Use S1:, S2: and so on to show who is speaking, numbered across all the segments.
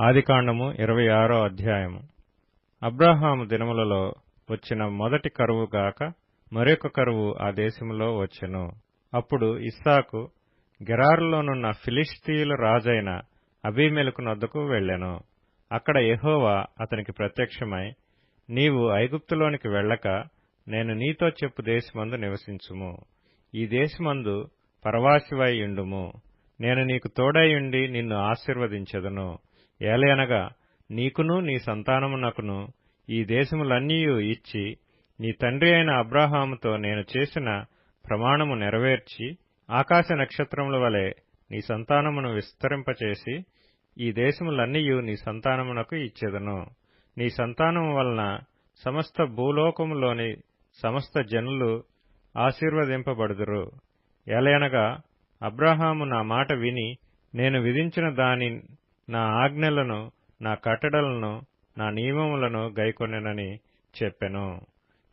S1: ఆదికాండము 26 అధ్యాయము. అబ్రాహాము దినములలో వచ్చిన మొదటి కరువు గాక మరొక కరువు ఆ దేశములో వచ్చెను. అప్పుడు ఇస్సాకు గెరారులోనున్న ఫిలిష్తీయుల రాజైన అబీమెలెకునొద్దకు వెళ్ళెను. అక్కడ యెహోవా అతనికి ప్రత్యక్షమై, నీవు ఐగుప్తులోనికి వెళ్ళక నేను నీతో చెప్పు దేశమందు నివసించుము. ఈ దేశమందు పరవాసివై యుండుము. నేను నీకు తోడైయుండి నిన్ను ఆశీర్వదించెదను. ఏలయనగా నీకును నీ సంతానమునకును ఈ దేశములన్నీయు ఇచ్చి నీ తండ్రి అయిన అబ్రాహాముతో నేను చేసిన ప్రమాణము నెరవేర్చి ఆకాశ నక్షత్రముల వలె నీ సంతానమును విస్తరింపచేసి ఈ దేశములన్నీయు నీ సంతానమునకు ఇచ్చెదను. నీ సంతానము వలన సమస్త భూలోకములోని సమస్త జనులు ఆశీర్వదింపబడుదురు. ఏలయనగా అబ్రాహాము నా మాట విని నేను విధించిన దాని నా ఆజ్ఞలను, నా కట్టడలను, నా నియమములను గైకొనెనని చెప్పెను.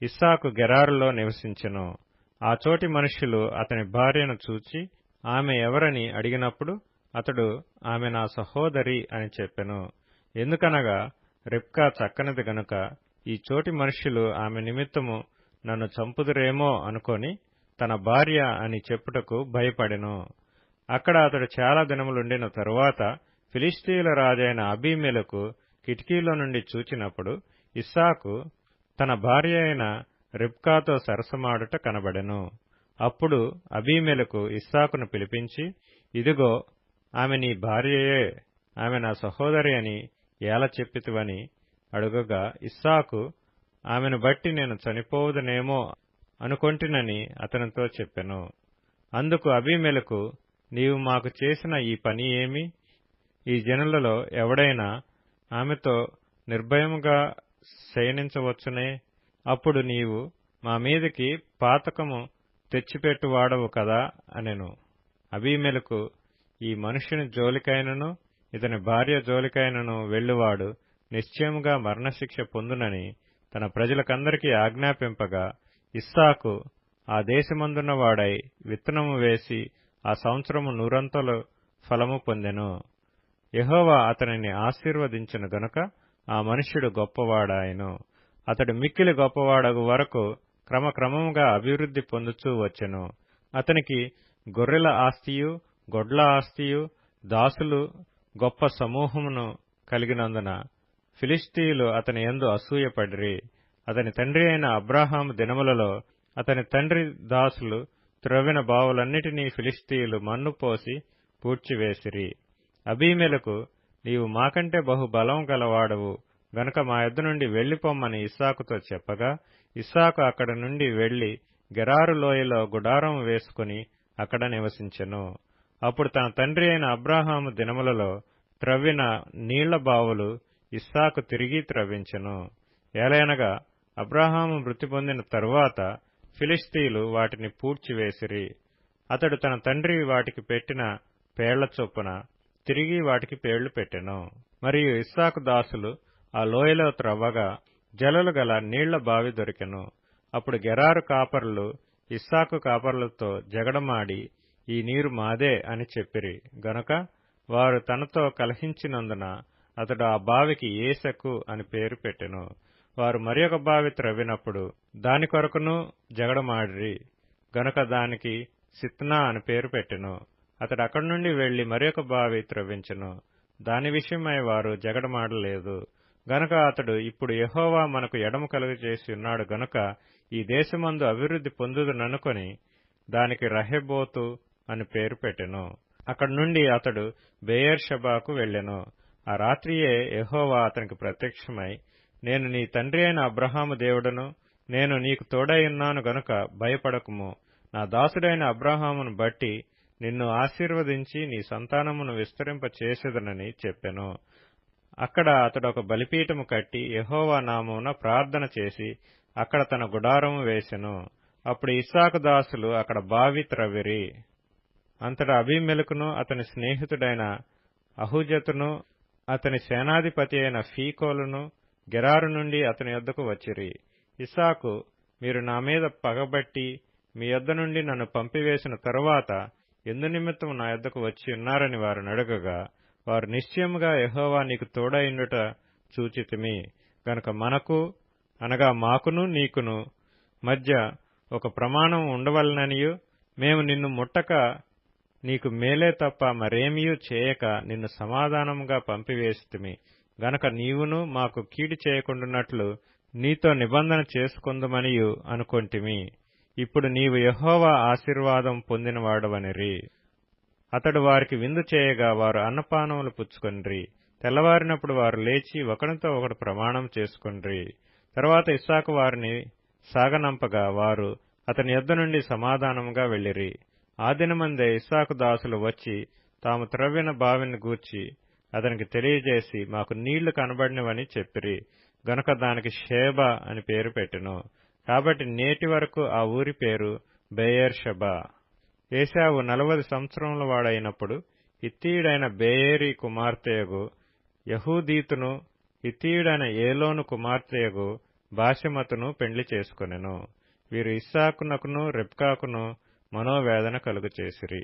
S1: ఇస్సాకు గెరారులో నివసించెను. ఆ చోటి మనుష్యులు అతని భార్యను చూచి ఆమె ఎవరని అడిగినప్పుడు అతడు ఆమె నా సహోదరి అని చెప్పెను. ఎందుకనగా రిబ్కా చక్కనిది గనుక ఈ చోటి మనుష్యులు ఆమె నిమిత్తము నన్ను చంపుదురేమో అనుకొని తన భార్య అని చెప్పుటకు భయపడెను. అక్కడ అతడు చాలా దినములుండిన తరువాత ఫిలిష్తీయుల రాజైన అబీమెలెకు కిటికీలో నుండి చూచినప్పుడు ఇస్సాకు తన భార్య అయిన రిబ్కాతో సరసమాడుట కనబడెను. అప్పుడు అబీమెలెకు ఇస్సాకును పిలిపించి, ఇదిగో ఆమె నీ భార్యయే, ఆమె నా సహోదరి అని ఏల చెప్పితివని అడుగగా ఇస్సాకు ఆమెను బట్టి నేను చనిపోవుదనేమో అనుకొంటినని అతనితో చెప్పెను. అందుకు అబీమెలెకు, నీవు మాకు చేసిన ఈ పని ఏమి? ఈ జనులలో ఎవడైనా ఆమెతో నిర్భయముగా శయనించవచ్చునే? అప్పుడు నీవు మా మీదికి పాతకము తెచ్చిపెట్టువాడవు కదా అనెను. అబీమెలెకు, ఈ మనుష్యుని జోలికైనను ఇతని భార్య జోలికైనను వెళ్ళువాడు నిశ్చయముగా మరణశిక్ష పొందునని తన ప్రజలకందరికీ ఆజ్ఞాపింపగా ఇస్సాకు ఆ దేశమందున్నవాడై విత్తనము వేసి ఆ సంవత్సరము నూరంతలు ఫలము పొందెను. యెహోవా అతనిని ఆశీర్వదించెను గనుక ఆ మనుష్యుడు గొప్పవాడాయెను. అతడు మిక్కిలి గొప్పవాడగు వరకు క్రమక్రమముగా అభివృద్ధి పొందుచూ వచ్చెను. అతనికి గొర్రెల ఆస్తియు, గొడ్ల ఆస్తియు, దాసులు గొప్ప సమూహమును కలిగినందున ఫిలిష్తీయులు అతని యందు అసూయపడిరి. అతని తండ్రి అయిన అబ్రాహాము దినములలో అతని తండ్రి దాసులు త్రవ్విన బావులన్నిటినీ ఫిలిష్తీయులు మన్ను పోసి పూడ్చివేసిరి. అబీమెలెకు, నీవు మాకంటే బహు బలం గలవాడవు గనుక మా యొద్ద నుండి వెళ్లిపొమ్మని ఇస్సాకుతో చెప్పగా ఇస్సాకు అక్కడ నుండి వెళ్లి గెరారు లోయలో గుడారం వేసుకుని అక్కడ నివసించెను. అప్పుడు తన తండ్రి అయిన అబ్రాహాము దినములలో త్రవ్విన నీళ్ల బావులు ఇస్సాకు తిరిగి త్రవ్వించెను. ఏలయనగా అబ్రాహాము మృతి పొందిన తరువాత ఫిలిష్తీయులు వాటిని పూడ్చివేసిరి. అతడు తన తండ్రి వాటికి పెట్టిన పేళ్ల చొప్పున తిరిగి వాటికి పేళ్లు పెట్టెను. మరియు ఇస్సాకు దాసులు ఆ లోయలో త్రవ్వగా జలలు గల నీళ్ల బావి దొరికెను. అప్పుడు గెరారు కాపరులు ఇస్సాకు కాపరులతో జగడమాడి, ఈ నీరు మాదే అని చెప్పిరి గనుక వారు తనతో కలహించినందున అతడు ఆ బావికి ఏసెకు అని పేరు పెట్టెను. వారు మరియొక బావి త్రవ్వినప్పుడు దాని కొరకును జగడమాడిరి గనుక దానికి సిత్నా అని పేరు పెట్టెను. అతడు అక్కడి నుండి వెళ్లి మరియొక బావి త్రవ్వించెను. దాని విషయమై వారు జగడమాడలేదు గనుక అతడు, ఇప్పుడు యెహోవా మనకు ఎడము కలుగజేసి ఉన్నాడు గనుక ఈ దేశమందు అభివృద్ధి పొందుదుననుకొని దానికి రహెబోతు అని పేరు పెట్టెను. అక్కడి నుండి అతడు బెయేర్షెబాకు వెళ్ళెను. ఆ రాత్రియే యెహోవా అతనికి ప్రత్యక్షమై, నేను నీ తండ్రి అయిన అబ్రాహాము దేవుడను, నేను నీకు తోడైయున్నాను గనుక భయపడకుము. నా దాసుడైన అబ్రాహామును బట్టి నిన్ను ఆశీర్వదించి నీ సంతానమును విస్తరింపచేసెదనని చెప్పెను. అక్కడ అతడు ఒక బలిపీఠము కట్టి యెహోవా నామమున ప్రార్థన చేసి అక్కడ తన గుడారము వేసెను. అప్పుడు ఇస్సాకు దాసులు అక్కడ బావి త్రవ్విరి. అంతటా అబీమెలెకును అతని స్నేహితుడైన అహుజతును అతని సేనాధిపతి అయిన ఫీకోలును గెరారు నుండి అతని యొద్దకు వచ్చిరి. ఇస్సాకు, మీరు నా మీద పగబట్టి మీ యొద్ద నుండి నన్ను పంపివేసిన తరువాత ఎందునిమిత్తము నా యొద్దకు వచ్చి ఉన్నారని వారిని అడగగా వారు నిశ్చయముగా యెహోవా నీకు తోడైయుండుట చూచితిమి గనుక మనకు అనగా మాకును నీకును మధ్య ఒక ప్రమాణం ఉండవలననియు మేము నిన్ను ముట్టక నీకు మేలే తప్ప మరేమియూ చేయక నిన్ను సమాధానముగా పంపివేసితిమి గనక నీవును మాకు కీడు చేయకుండునట్లు నీతో నిబంధన చేసుకొందుమనియు అనుకొంటిమి. ఇప్పుడు నీవు యెహోవా ఆశీర్వాదం పొందినవాడవనిరి. అతడు వారికి విందు చేయగా వారు అన్నపానములు పుచ్చుకొనిరి. తెల్లవారినప్పుడు వారు లేచి ఒకనితో ఒకడు ప్రమాణం చేసుకొనిరి. తరువాత ఇస్సాకు వారిని సాగనంపగా వారు అతని యొద్ద నుండి సమాధానముగా వెళ్ళిరి. ఆ దినమందే ఇస్సాకు దాసులు వచ్చి తాము త్రవ్విన బావిని గూర్చి అతనికి తెలియజేసి మాకు నీళ్లు కనబడినవని చెప్పిరి గనుక దానికి షేబా అని పేరు పెట్టెను. కాబట్టి నేటి వరకు ఆ ఊరి పేరు బెయేర్షెబా. ఏశావు 40 సంవత్సరముల వాడైనప్పుడు హిత్తీయుడైన బెయేరీ కుమార్తెయగు యహూదీతును హిత్తీయుడైన ఏలోను కుమార్తెయగు బాశెమతును పెండ్లి చేసుకొనెను. వీరు ఇస్సాకునకును రెబ్కాకును మనోవేదన కలుగచేసిరి.